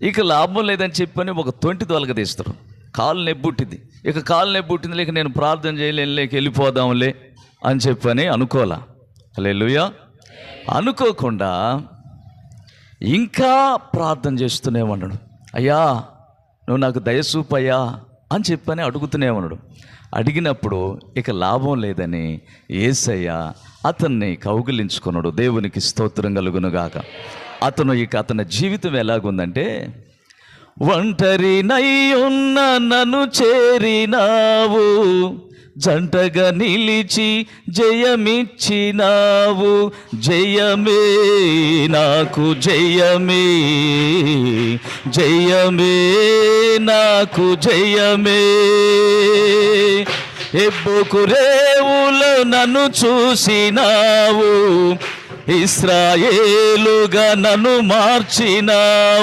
ఇక లాభం లేదని చెప్పని ఒక తొంటి తొలగదీస్తారు. కాలు నెబ్బుట్టింది, ఇక కాలు నెబ్బుట్టింది, లేక నేను ప్రార్థన చేయలేను, లేక వెళ్ళిపోదాంలే అని చెప్పని అనుకోలా. హల్లెలూయా. అనుకోకుండా ఇంకా ప్రార్థన చేస్తూనే ఉన్నాడు. అయ్యా నువ్వు నాకు దయచూపయ్యా అని చెప్పని అడుగుతూనే ఉన్నాడు. అడిగినప్పుడు ఇక లాభం లేదని యేసయ్య అతన్ని కౌగిలించుకున్నాడు. దేవునికి స్తోత్రం కలుగునుగాక. అతని జీవితం ఎలాగుందంటే, ఒంటరినై ఉన్న నన్ను చేరినావు, జంటగా నిలిచి జయమిచ్చినావు, జయమే నాకు జయమే, జయమే నాకు జయమే. ఎబ్బోకు రేవులో నన్ను చూసినావు, ఇశ్రాయేలుగా నన్ను మార్చినావు.